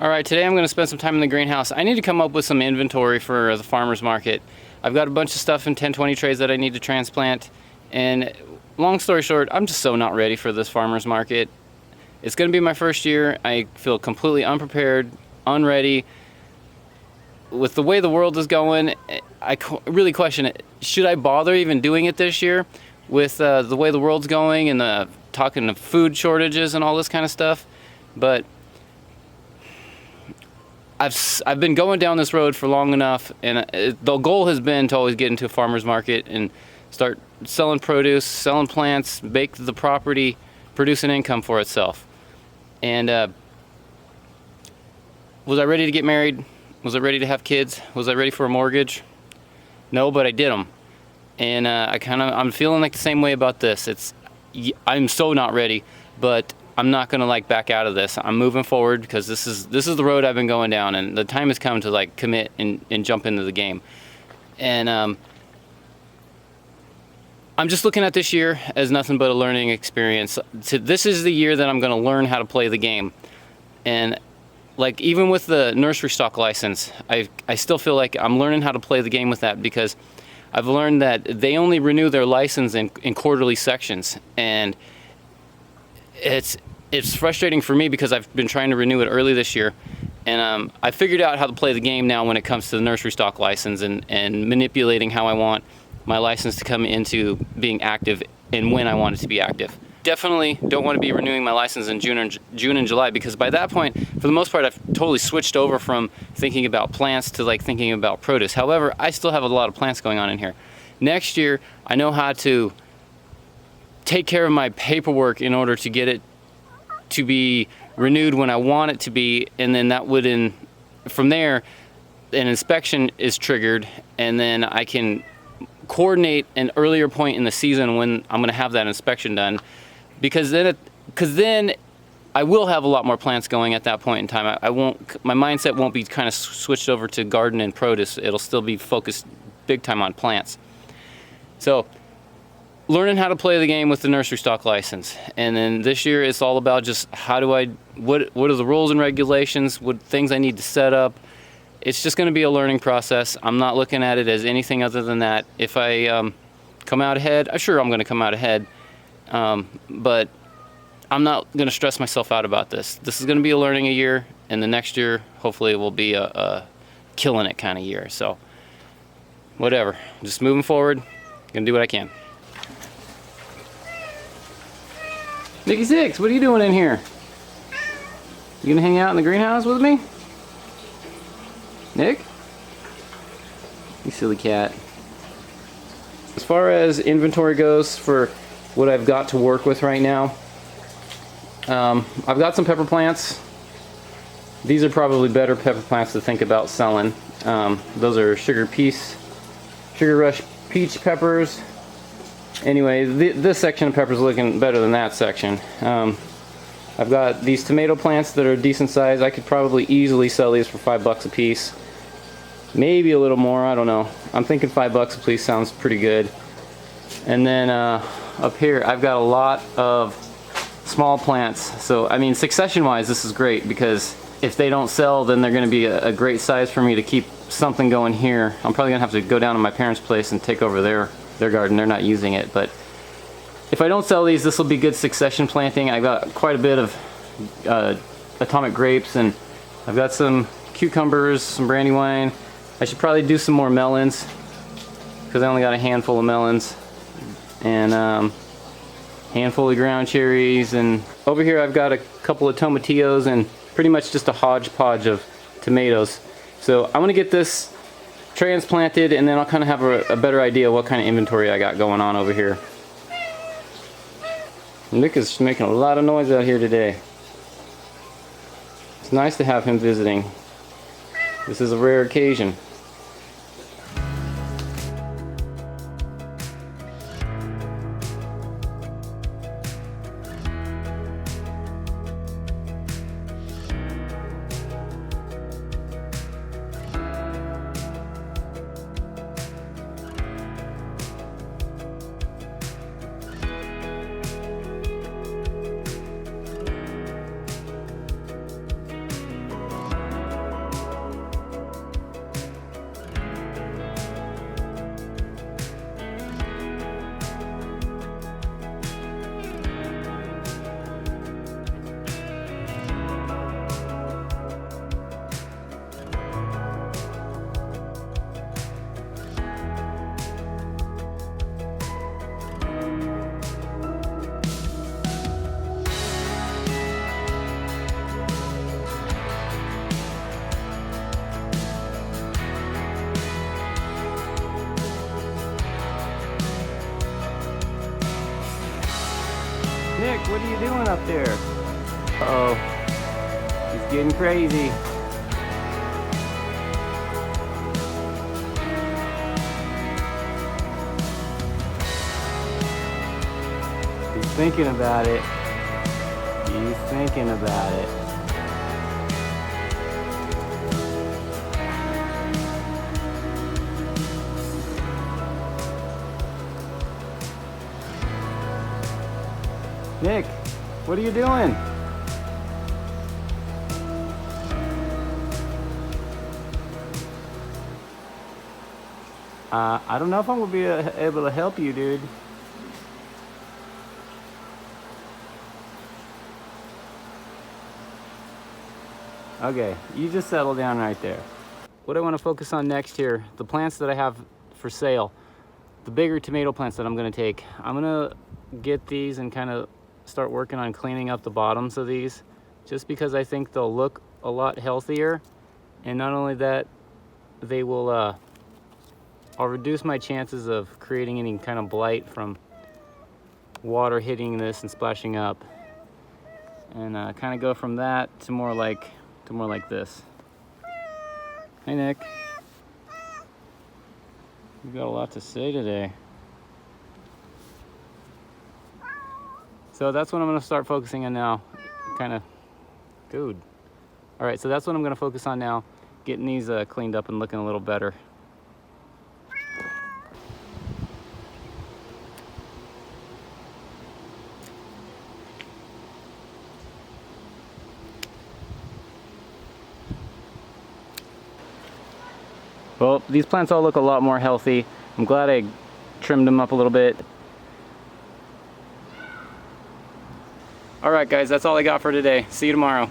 Alright, today I'm going to spend some time in the greenhouse. I need to come up with some inventory for the farmer's market. I've got a bunch of stuff in 1020 trays that I need to transplant, and long story short, I'm just so not ready for this farmer's market. It's going to be my first year. I feel completely unprepared, unready. With the way the world is going, I really question it. Should I bother even doing it this year with the way the world's going and talking of food shortages and all this kind of stuff? But I've been going down this road for long enough, and the goal has been to always get into a farmer's market and start selling produce, selling plants, make the property produce an income for itself. And was I ready to get married? Was I ready to have kids? Was I ready for a mortgage? No, but I did them. And I'm feeling like the same way about this. I'm so not ready, but I'm not gonna back out of this. I'm moving forward because this is the road I've been going down, and the time has come to commit and jump into the game. And I'm just looking at this year as nothing but a learning experience. This is the year that I'm gonna learn how to play the game. And even with the nursery stock license, I still feel like I'm learning how to play the game with that, because I've learned that they only renew their license in quarterly sections, and it's frustrating for me because I've been trying to renew it early this year, and I figured out how to play the game now when it comes to the nursery stock license and manipulating how I want my license to come into being active and when I want it to be active. Definitely don't want to be renewing my license in June and July, because by that point, for the most part, I've totally switched over from thinking about plants to thinking about produce. However, I still have a lot of plants going on in here. Next year, I know how to take care of my paperwork in order to get it to be renewed when I want it to be, and then that would from there, an inspection is triggered, and then I can coordinate an earlier point in the season when I'm going to have that inspection done. Because then I will have a lot more plants going at that point in time. My mindset won't be kind of switched over to garden and produce. It'll still be focused big time on plants. So learning how to play the game with the nursery stock license. And then this year it's all about just what are the rules and regulations, what things I need to set up. It's just going to be a learning process. I'm not looking at it as anything other than that. If I come out ahead, sure, I'm going to come out ahead. But I'm not going to stress myself out about this. This is going to be a learning year, and the next year, hopefully, it will be a killing it kind of year. So, whatever. Just moving forward, going to do what I can. Nicky Six, what are you doing in here? You going to hang out in the greenhouse with me? Nick? You silly cat. As far as inventory goes for what I've got to work with right now, I've got some pepper plants. These are probably better pepper plants to think about selling. Those are Sugar Rush peach peppers. Anyway, this section of peppers is looking better than that section. I've got these tomato plants that are decent size. I could probably easily sell these for $5 a piece. Maybe a little more, I don't know. I'm thinking $5 a piece sounds pretty good. And then up here, I've got a lot of small plants. So, I mean, succession-wise, this is great, because if they don't sell, then they're going to be a great size for me to keep something going here. I'm probably going to have to go down to my parents' place and take over their garden. They're not using it, but if I don't sell these, this will be good succession planting. I've got quite a bit of atomic grapes, and I've got some cucumbers, some brandywine. I should probably do some more melons, because I only got a handful of melons, and handful of ground cherries. And over here I've got a couple of tomatillos and pretty much just a hodgepodge of tomatoes. So I'm gonna get this transplanted, and then I'll kind of have a better idea what kind of inventory I got going on over here. Nick is making a lot of noise out here today. It's nice to have him visiting. This is a rare occasion. you doing up there? Uh-oh. He's getting crazy. He's thinking about it. He's thinking about it. Nick, what are you doing? I don't know if I'm gonna be able to help you, dude. Okay, you just settle down right there. What I want to focus on next here, the plants that I have for sale, the bigger tomato plants that I'm gonna take. I'm gonna get these and kind of start working on cleaning up the bottoms of these, just because I think they'll look a lot healthier. And not only that, they will, I'll reduce my chances of creating any kind of blight from water hitting this and splashing up. And kind of go from that to more like this. Hey Nick. You've got a lot to say today. So that's what I'm going to start focusing on now. Kind of, dude. All right, so that's what I'm going to focus on now. Getting these cleaned up and looking a little better. Well, these plants all look a lot more healthy. I'm glad I trimmed them up a little bit. All right, guys, that's all I got for today. See you tomorrow.